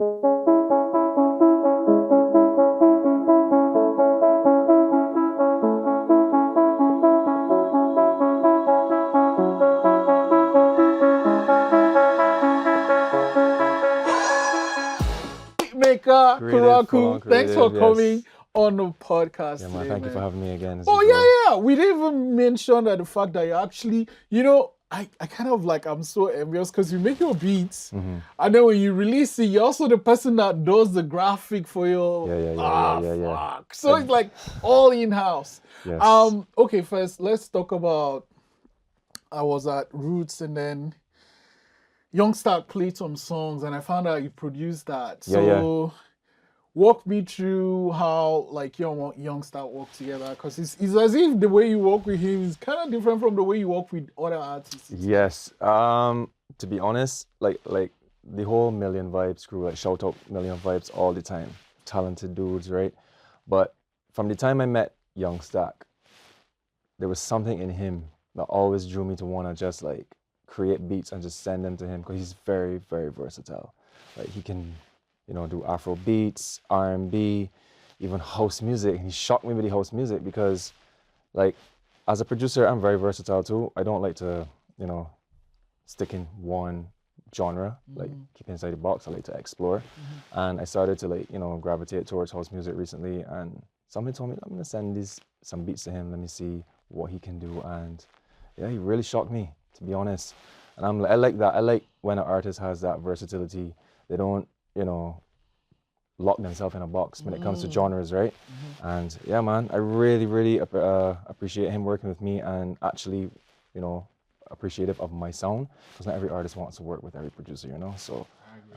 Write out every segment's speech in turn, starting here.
Beatmaker, Kuraaku, thanks for coming yes. on the podcast Yeah, man, today, thank man. you for having me again. Oh, yeah. We didn't even mention that the fact that you actually, I kind of like, I'm so envious because you make your beats, and then when you release it, you're also the person that does the graphic for your, Yeah. fuck. So it's like all in-house. Yes. Okay, first, let's talk about, I was at Roots and then Youngstak played some songs and I found out you produced that. So walk me through how like you and Youngstak work together, because it's as if the way you work with him is kind of different from the way you work with other artists. Yes. To be honest, like the whole Million Vibes crew, like shout out Million Vibes all the time. Talented dudes, right? But from the time I met Youngstak, there was something in him that always drew me to want to just like create beats and just send them to him, because he's very, very versatile. Like he can, do Afro beats, R&B, even house music. He shocked me with the house music because, like, as a producer, I'm very versatile too. I don't like to, stick in one genre, like keep inside the box. I like to explore. And I started to like, gravitate towards house music recently, and somebody told me, I'm gonna send some beats to him, let me see what he can do. And yeah, he really shocked me, to be honest. And I like that. I like when an artist has that versatility. They don't, lock themselves in a box when it comes to genres, right? And yeah, man, I really, really appreciate him working with me, and actually, appreciative of my sound, because not every artist wants to work with every producer, So,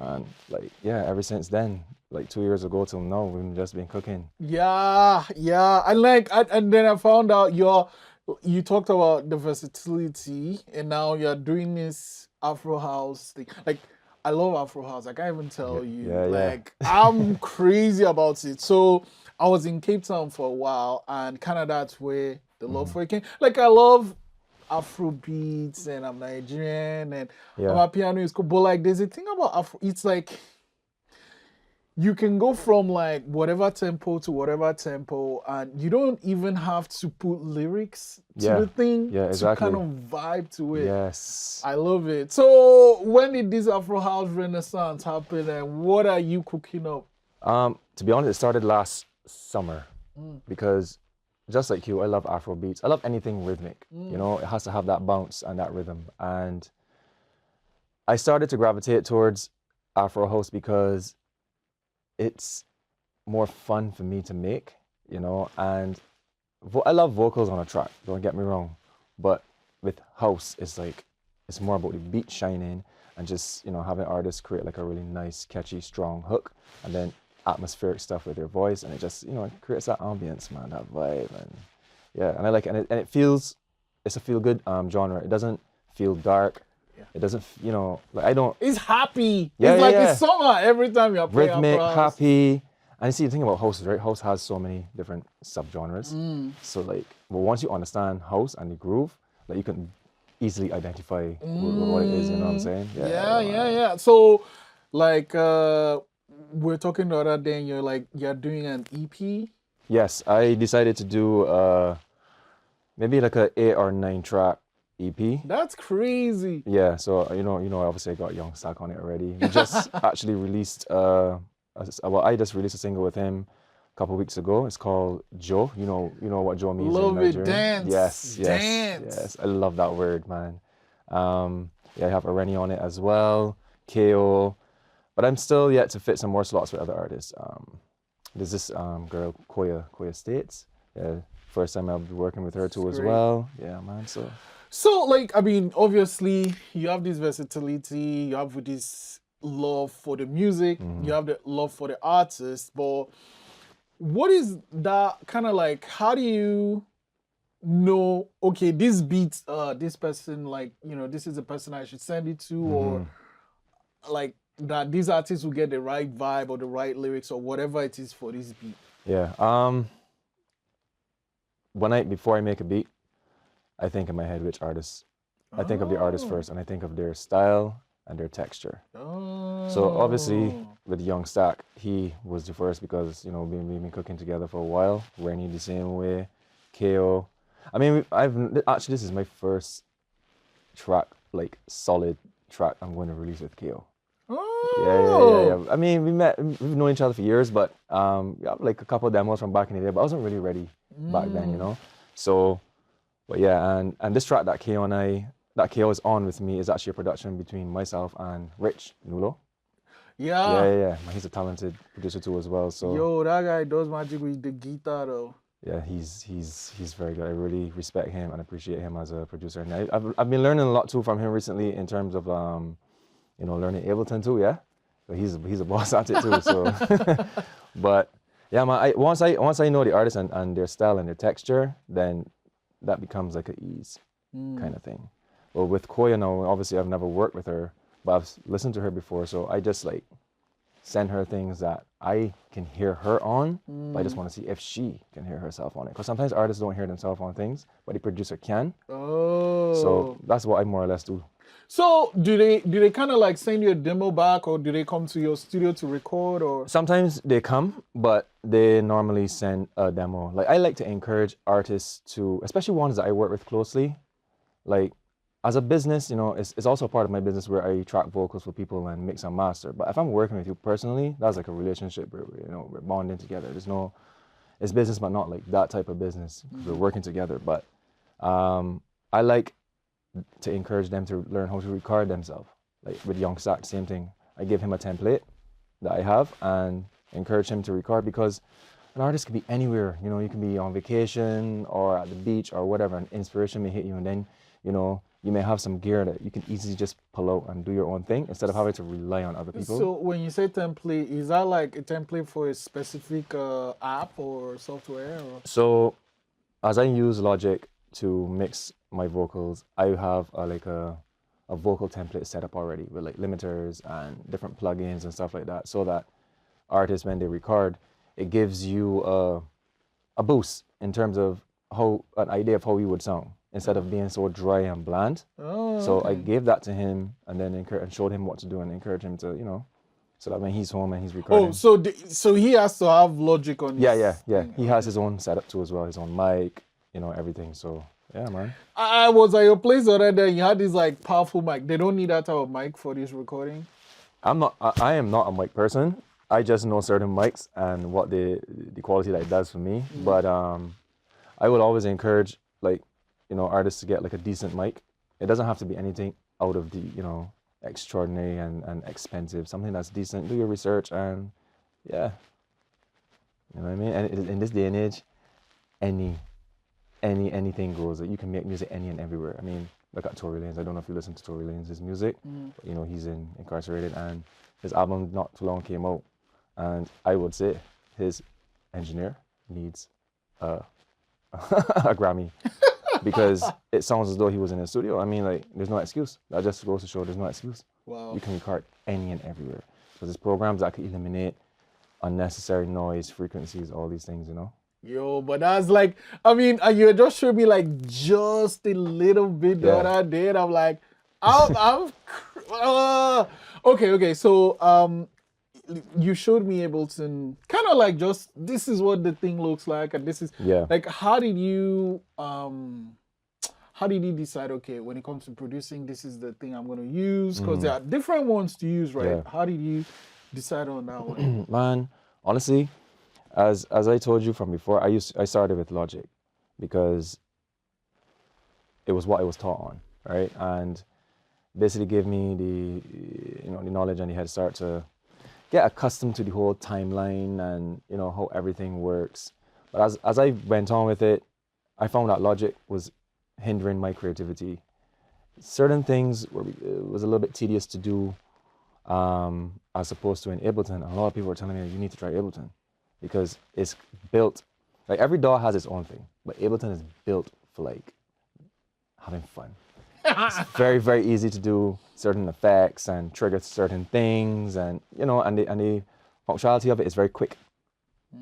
and like, yeah, ever since then, like 2 years ago till now, we've just been cooking. Yeah. And then I found out you talked about the versatility, and now you're doing this Afro House thing. Like, I love Afro House. I can't even tell you. Like, I'm crazy about it. So I was in Cape Town for a while, and kind of that's where the love for it came. Like, I love Afro beats, and I'm Nigerian, and my piano is cool. But like, there's a thing about Afro. It's like you can go from like whatever tempo to whatever tempo, and you don't even have to put lyrics to the thing to kind of vibe to it. Yes. I love it. So when did this Afro House renaissance happen, and what are you cooking up? To be honest, it started last summer, because just like you, I love Afro beats. I love anything rhythmic, it has to have that bounce and that rhythm. And I started to gravitate towards Afro House because it's more fun for me to make, and I love vocals on a track, don't get me wrong, but with house, it's like, it's more about the beat shining and just, having artists create like a really nice, catchy, strong hook, and then atmospheric stuff with their voice, and it just, it creates that ambience, man, that vibe. And yeah, and I like it, and it feels, it's a feel-good genre. It doesn't feel dark. It doesn't, like I don't. It's happy. It's like it's summer every time you're playing rhythmic, Afro House. happy. And you see, the thing about house, right? House has so many different subgenres. So like, well, once you understand house and the groove, like you can easily identify what it is. You know what I'm saying? Yeah. So, like, we're talking the other day, and you're doing an EP. Yes, I decided to do maybe like a 8 or 9 track EP. That's crazy. Yeah, so obviously I got Youngstak on it already. We just actually released I just released a single with him a couple of weeks ago. It's called Joe. You know what Joe means. Love in it, dance. Yes. I love that word, man. I have Areni on it as well, KO. But I'm still yet to fit some more slots with other artists. There's this girl, Koya States. Yeah, first time I'll be working with her too as well. Yeah, man. So, like, I mean, obviously, you have this versatility, you have this love for the music, you have the love for the artist, but what is that kind of like, how do you know, okay, this beat, this person, like, this is the person I should send it to, or like that these artists will get the right vibe or the right lyrics or whatever it is for this beat? Yeah. Before I make a beat, I think in my head which artist. I think of the artist first, and I think of their style and their texture. So obviously, with Youngstak, he was the first because we've been cooking together for a while. Rennie the same way, KO. I mean, actually this is my first track, like solid track I'm going to release with KO. Yeah. I mean, we've known each other for years, but yeah, like a couple of demos from back in the day, but I wasn't really ready back then, So, but yeah, and this track that KO is on with me is actually a production between myself and Rich Nulo. Yeah. He's a talented producer too as well. So yo, that guy does magic with the guitar though. yeah, he's very good. I really respect him and appreciate him as a producer. And I've been learning a lot too from him recently in terms of learning Ableton too. Yeah, but he's a boss at it too. So, but yeah, man. Once I know the artist and their style and their texture, then that becomes like an ease kind of thing. Well, with Koya now, obviously I've never worked with her, but I've listened to her before, so I just like send her things that I can hear her on, but I just want to see if she can hear herself on it. Because sometimes artists don't hear themselves on things, but the producer can. Oh. So that's what I more or less do. So do they kind of like send you a demo back, or do they come to your studio to record, or? Sometimes they come, but they normally send a demo. Like I like to encourage artists to, especially ones that I work with closely, like as a business, it's also a part of my business where I track vocals for people and mix and master. But if I'm working with you personally, that's like a relationship where we're bonding together. It's business, but not like that type of business. We're working together. But I like to encourage them to learn how to record themselves. Like with Youngstak, same thing. I give him a template that I have and encourage him to record, because an artist can be anywhere. You can be on vacation or at the beach or whatever, and inspiration may hit you, and then you may have some gear that you can easily just pull out and do your own thing instead of having to rely on other people. So when you say template, is that like a template for a specific app or software? Or? So as I use Logic to mix my vocals, I have a vocal template set up already with like limiters and different plugins and stuff like that, so that artists, when they record, it gives you a boost in terms of an idea of how you would sound, instead of being so dry and bland. So I gave that to him and then showed him what to do and encouraged him to, so that when he's home and he's recording. Oh, so he has to have Logic on his... Yeah. He has his own setup too as well, his own mic, everything. So yeah, man. I was at your place the other day, you had this like powerful mic. They don't need that type of mic for this recording? I am not a mic person. I just know certain mics and what the quality that it does for me. But I would always encourage artists to get like a decent mic. It doesn't have to be anything out of the extraordinary and expensive. Something that's decent. Do your research and yeah, you know what I mean. And in this day and age, anything goes. You can make music any and everywhere. I mean, look at Tory Lanez. I don't know if you listen to Tory Lanez's music. But, he's incarcerated, and his album not too long came out, and I would say his engineer needs a Grammy. Because it sounds as though he was in a studio. I mean, like, there's no excuse. That just goes to show there's no excuse. Wow. You can record any and everywhere. So there's programs that can eliminate unnecessary noise, frequencies, all these things, Yo, but that's like, I mean, you just showed me like just a little bit the other day, and I'm like, okay. So, you showed me Ableton, kind of like just, this is what the thing looks like, and this is, like, how did you decide, okay, when it comes to producing, this is the thing I'm going to use? Because there are different ones to use, right? Yeah. How did you decide on that one? Man, honestly, as I told you from before, I started with Logic because it was what I was taught on, right? And basically gave me the knowledge and the head start to get accustomed to the whole timeline and how everything works. But as I went on with it, I found that Logic was hindering my creativity. Certain things was a little bit tedious to do, as opposed to in Ableton. A lot of people were telling me, you need to try Ableton because it's built, like every DAW has its own thing, but Ableton is built for like having fun. It's very, very easy to do certain effects and trigger certain things, and and the functionality of it is very quick,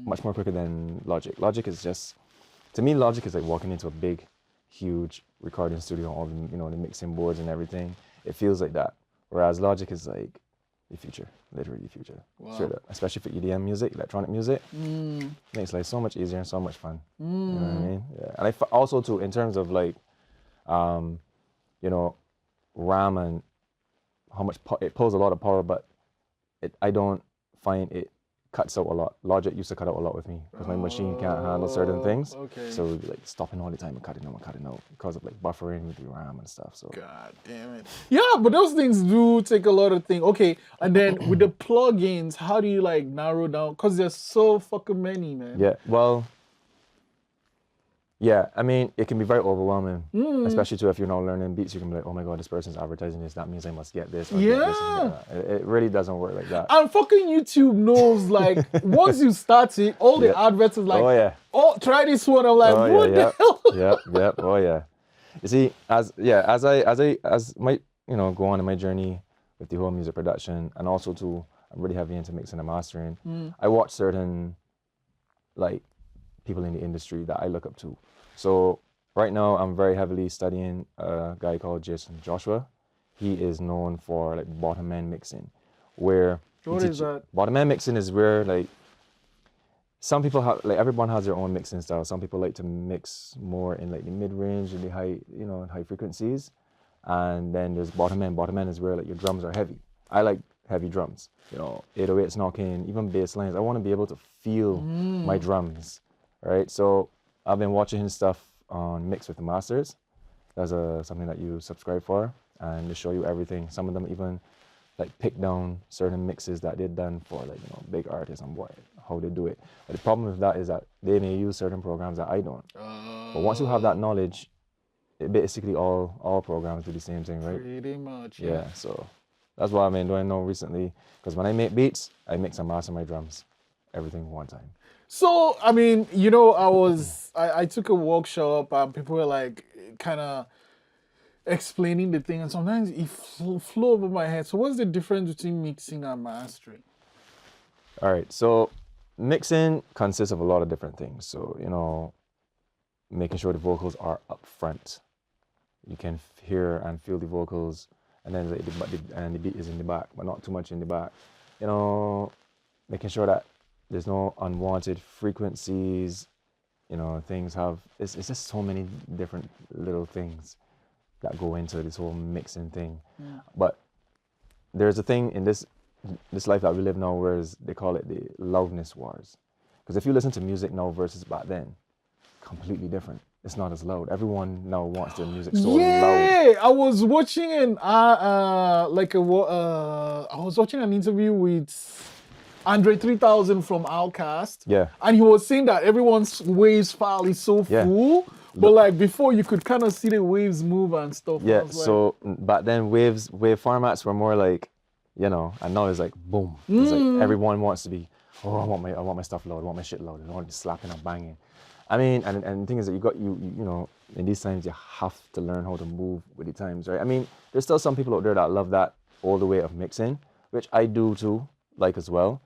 much more quicker than Logic. Logic is just, to me, Logic is like walking into a big, huge recording studio, all the the mixing boards and everything. It feels like that. Whereas Logic is like the future, literally the future. Wow. Straight up, especially for EDM music, electronic music, makes life so much easier and so much fun. You know what I mean? Yeah, and also too in terms of like, you know, RAM and how much it pulls a lot of power, but I don't find it cuts out a lot. Logic used to cut out a lot with me because my machine can't handle certain things. Okay. So we'd be like stopping all the time and cutting out because of like buffering with the RAM and stuff. So God damn it. Yeah, but those things do take a lot of things. Okay, and then with the plugins, how do you like narrow down? Because there's so fucking many, man. yeah, well, yeah, I mean, it can be very overwhelming, especially too if you're not learning beats. You can be like, oh my god, this person's advertising this. That means I must get this. Or get this and get that. It really doesn't work like that. And fucking YouTube knows, like, once you start it, all the adverts is like, oh yeah, oh, try this one. I'm like, what the hell? Yep. Oh yeah. You see, as my go on in my journey with the whole music production, and also too, I'm really heavy into mixing and mastering. I watch certain like people in the industry that I look up to. So right now, I'm very heavily studying a guy called Jason Joshua. He is known for like bottom end mixing, where What is that? Bottom end mixing is where like some people have, like everyone has their own mixing style. Some people like to mix more in like the mid range and the high, high frequencies. And then there's bottom end. Bottom end is where like your drums are heavy. I like heavy drums, 808s knocking, even bass lines. I want to be able to feel my drums, right? So I've been watching his stuff on Mix with the Masters. That's something that you subscribe for, and they show you everything. Some of them even like pick down certain mixes that they've done for like big artists and how they do it. But the problem with that is that they may use certain programs that I don't. But once you have that knowledge, it basically all programs do the same thing, right? Pretty much. Yeah. So that's what I've been doing now recently. Because when I make beats, I mix and master my drums, everything one time. So, I mean, I took a workshop and people were like kind of explaining the thing, and sometimes it flew over my head. So what's the difference between mixing and mastering? All right, so mixing consists of a lot of different things. So, making sure the vocals are up front. You can hear and feel the vocals, and then the beat is in the back, but not too much in the back. Making sure that there's no unwanted frequencies. Things it's just so many different little things that go into this whole mixing thing. But there's a thing in this life that we live now where they call it the loudness wars. Because if you listen to music now versus back then, completely different. It's not as loud. Everyone now wants their music so loud. Yeah, I was watching I was watching an interview with Andre 3000 from Outkast. Yeah. And he was saying that everyone's waves file is so full. But like before, you could kind of see the waves move and stuff. Yeah, so back then wave formats were more like, and now it's like boom. It's like everyone wants to be, I want my stuff loud, I want my shit loud, I want it slapping and banging. I mean, and the thing is that in these times you have to learn how to move with the times, right? I mean, there's still some people out there that love that older way of mixing, which I do too, like as well.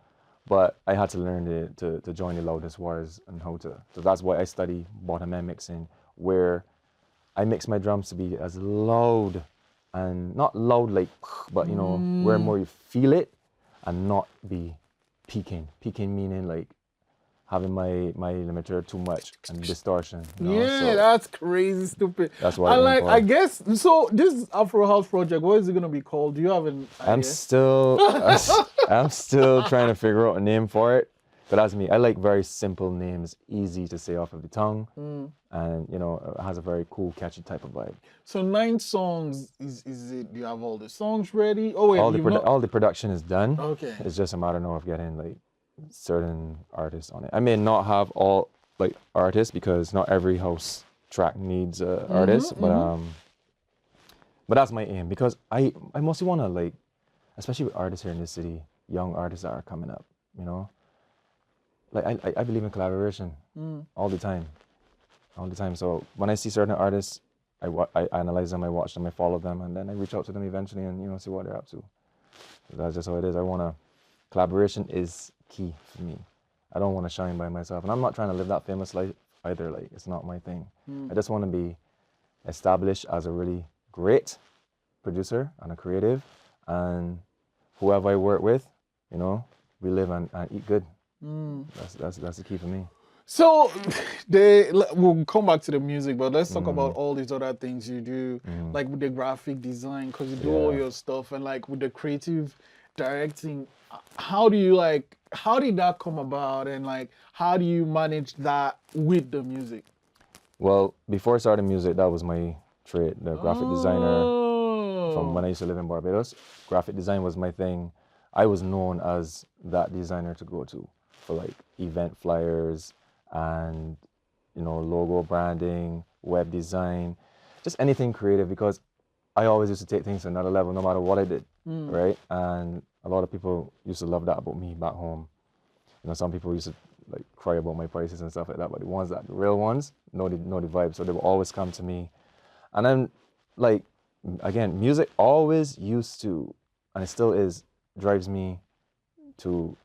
But I had to learn to join the loudness wars and how to. So that's why I study bottom end mixing, where I mix my drums to be as loud and not loud like, but where more you feel it and not be peaking. Peaking meaning like having my limiter too much and distortion. Yeah, so that's crazy stupid. That's why I guess so. This Afro House project, what is it gonna be called? Do you have an idea? I'm still trying to figure out a name for it. But that's me. I like very simple names, easy to say off of the tongue, and it has a very cool, catchy type of vibe. So 9 songs is it? Do you have all the songs ready? Oh wait, all the production is done. Okay. It's just a matter now of getting like certain artists on it. I may not have all like artists because not every house track needs artists, but that's my aim because I mostly want to like, especially with artists here in this city, young artists that are coming up, like I believe in collaboration all the time. So when I see certain artists, I analyze them, I watch them, I follow them, and then I reach out to them eventually and see what they're up to. So that's just how it is. Collaboration is key for me. I don't want to shine by myself, and I'm not trying to live that famous life either. Like it's not my thing. I just want to be established as a really great producer and a creative, and whoever I work with, you know, we live and eat good. Mm. That's the key for me. So, we'll come back to the music, but let's talk about all these other things you do, like with the graphic design, because you do all your stuff, and like with the creative directing. How did that come about, and like how do you manage that with the music? Well, before I started music, that was my trade, the graphic designer. From when I Oh. used to live in Barbados, graphic design was my thing. I was known as that designer to go to for like event flyers and, you know, logo branding, web design, just anything creative, because I always used to take things to another level no matter what I did, right? And a lot of people used to love that about me back home. You know, some people used to like cry about my prices and stuff like that, but the real ones know the vibe, so they will always come to me. And then, like, again, music always used to, and it still is, drives me to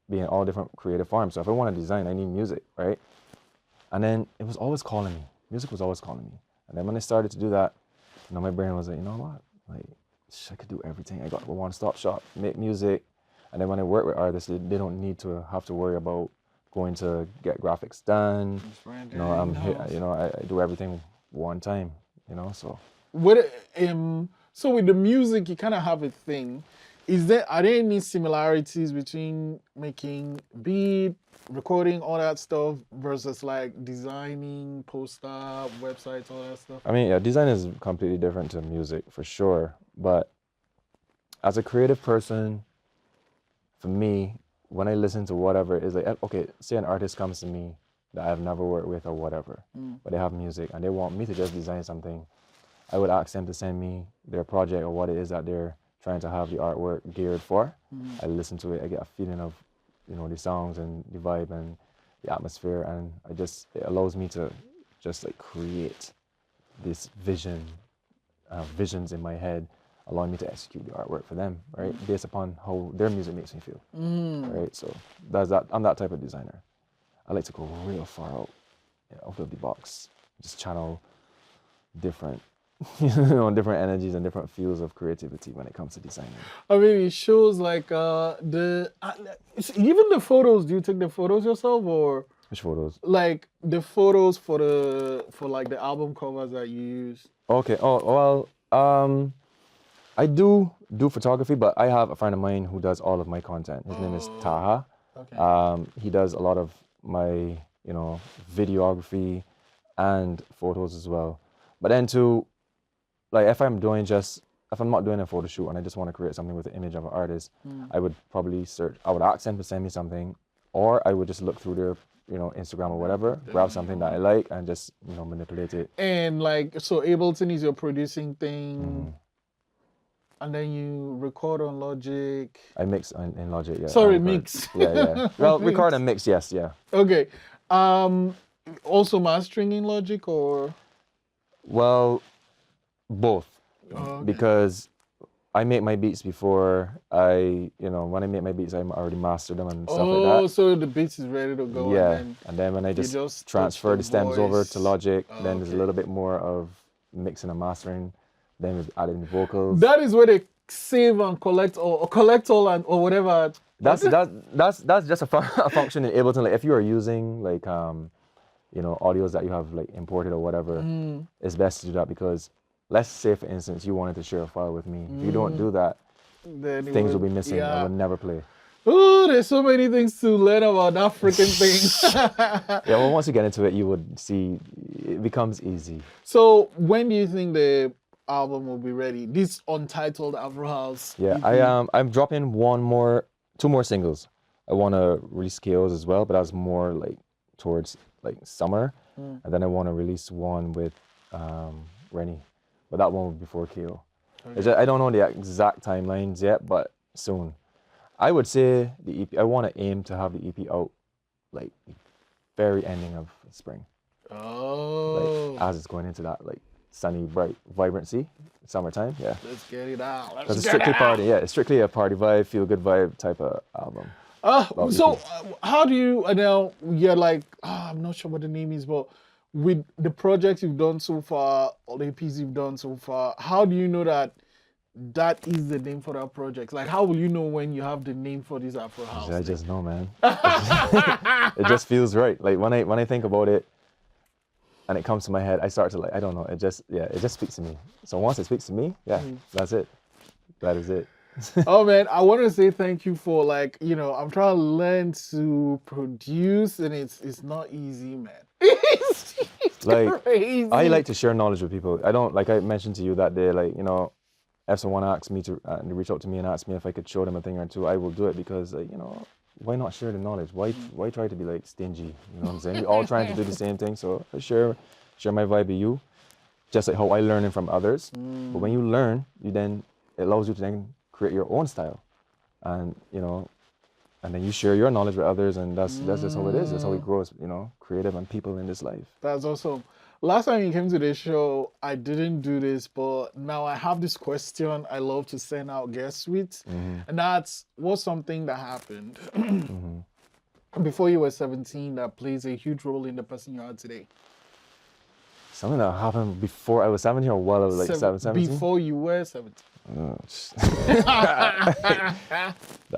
be in all different creative forms. So if I want to design, I need music, right? And then it was always calling me. Music was always calling me. And then when I started to do that, you know, my brain was like, you know what? Like, I could do everything. I got a one-stop shop, make music. And then when I work with artists, they don't need to have to worry about going to get graphics done. You know, I'm here, you know, I do everything one time, you know, so. So with the music, you kind of have a thing. Are there any similarities between making beat, recording, all that stuff versus like designing, poster, websites, all that stuff? I mean, yeah, design is completely different to music for sure. But as a creative person, for me, when I listen to whatever, is like, okay, say an artist comes to me that I've never worked with or whatever, but they have music and they want me to just design something, I would ask them to send me their project or what it is that they're trying to have the artwork geared for. I listen to it, I get a feeling of, you know, the songs and the vibe and the atmosphere, and it allows me to just like create this visions in my head, allowing me to execute the artwork for them, right? Based upon how their music makes me feel, right? So I'm that type of designer. I like to go real far out of the box, just channel different, you know, different energies and different feels of creativity when it comes to designing. I mean, it shows like even the photos. Do you take the photos yourself, or Which photos? like the photos for like the album covers that you use? Okay. Oh well. I do photography, but I have a friend of mine who does all of my content. His name is Taha. Okay. He does a lot of my, you know, videography and photos as well. But then too, like if I'm not doing a photo shoot and I just want to create something with the image of an artist, I would probably I would ask them to send me something, or I would just look through their, you know, Instagram or whatever, grab something that I like and just, you know, manipulate it. And like, so Ableton is your producing thing, and then you record on Logic. I mix in Logic, yeah. Sorry, mix. Yeah. Well, record and mix, yes, yeah. Okay. Also mastering in Logic, or? Well, both. Okay. Because I make my beats before when I make my beats, I already mastered them and stuff like that. Oh, so the beats is ready to go. Yeah, and then when I just transfer the stems over to Logic, then there's a little bit more of mixing and mastering. Then we've added the vocals. That is where they save and collect, or collect all and or whatever. That's just a function in Ableton. Like if you are using like you know, audios that you have like imported or whatever, it's best to do that, because let's say for instance you wanted to share a file with me. If you don't do that, then things will be missing. I will never play. Oh, there's so many things to learn about that freaking thing. Yeah, well, once you get into it, you would see it becomes easy. So when do you think the album will be ready? This untitled Afro House. Yeah, EP. I'm dropping two more singles. I want to release KOs as well, but that's more like towards like summer, and then I want to release one with Rennie, but that one will be before KO. Okay. I don't know the exact timelines yet, but soon. I would say the EP. I want to aim to have the EP out like the very ending of spring. Oh. Like, as it's going into that like sunny, bright vibrancy, summertime. Yeah. Let's get it out. It's strictly party. Yeah, it's strictly a party vibe, feel good vibe type of album. So how do you now? You're like, I'm not sure what the name is, but with the projects you've done so far, or the EPs you've done so far, how do you know that that is the name for that project? Like, how will you know when you have the name for this Afro House? I just know, man. It just feels right. Like when I think about it and it comes to my head, I start to like, I don't know, it just speaks to me. So once it speaks to me, that's it. That is it. Oh man, I want to say thank you for like, I'm trying to learn to produce and it's not easy, man. It's Like crazy. I like to share knowledge with people. I don't, like I mentioned to you that day, like, if someone asks me to reach out to me and ask me if I could show them a thing or two, I will do it because, like, why not share the knowledge? Why try to be like stingy? You know what I'm saying? We're all trying to do the same thing. So I share my vibe with you, just like how I learn it from others. But when you learn, it allows you to then create your own style, and and then you share your knowledge with others, and that's just how it is. That's how we grow as creative and people in this life. That's awesome. Last time you came to the show, I didn't do this, but now I have this question I love to send out guests with. And that's what's something that happened before you were 17 that plays a huge role in the person you are today. Something that happened before I was 17 or while I was like 17? Before you were 17. That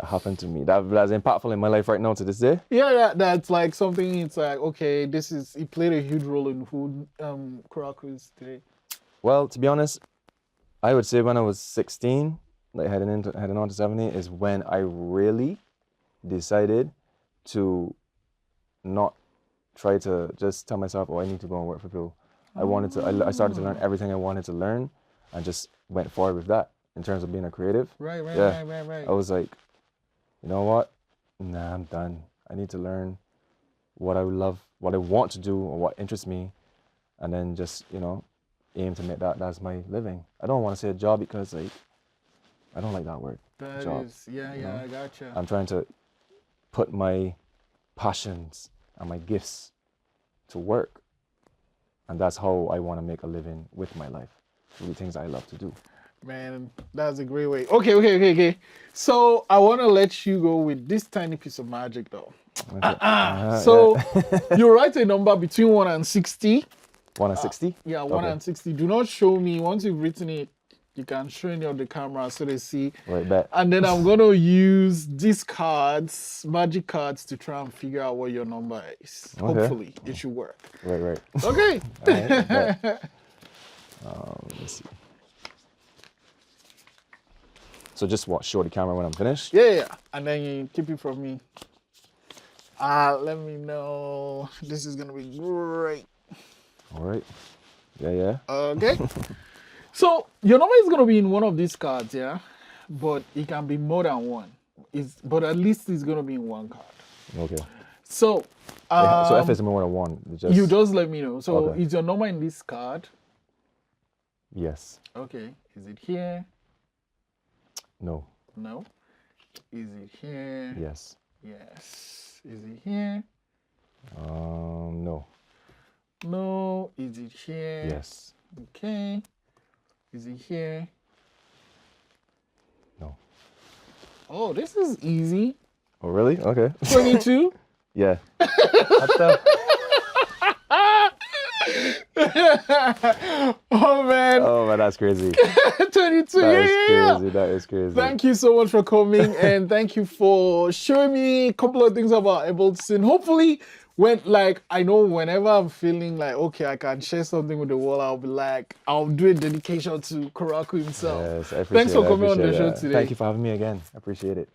happened to me. That's impactful in my life right now to this day. Yeah, that's like something. It's like, okay, it played a huge role in who Karaaku is today. Well, to be honest, I would say when I was 16, like heading on to 17, is when I really decided to not try to just tell myself, oh, I need to go and work for people. I started to learn everything I wanted to learn and just went forward with that in terms of being a creative. Right. I was like, you know what? Nah, I'm done. I need to learn what I love, what I want to do, or what interests me, and then just, aim to make that's my living. I don't want to say a job because, like, I don't like that word. Job. I gotcha. I'm trying to put my passions and my gifts to work. And that's how I want to make a living with my life, through the things I love to do. Man, that's a great way. Okay. So I want to let you go with this tiny piece of magic, though. Okay. So you write a number between 1 and 60. 1 and 60? 1 and 60. Do not show me. Once you've written it, you can show it on the camera so they see. Right back. And then I'm going to use these cards, magic cards, to try and figure out what your number is. Okay. Hopefully, it should work. Right. Okay. Let's see. So just show the camera when I'm finished? Yeah. And then you keep it from me. Let me know. This is going to be great. All right. Yeah. Okay. So your number is going to be in one of these cards, yeah? But it can be more than one. But at least it's going to be in one card. Okay. So, so if it's more than one, you just let me know. So Okay. is your number in this card? Yes. Okay. Is it here? No. No. Is it here? Yes. Yes. Is it here? No. No. Is it here? Yes. Okay. Is it here? No. Oh, this is easy. Oh, really? Okay. 22? Yeah. What the? Oh man, that's crazy. 22. That is crazy. Thank you so much for coming and thank you for showing me a couple of things about Ableton. Hopefully, I know whenever I'm feeling like, okay, I can share something with the world, I'll be like, I'll do a dedication to Karaaku himself. Yes, I appreciate Thanks for it. coming on the show today. Thank you for having me again. I appreciate it.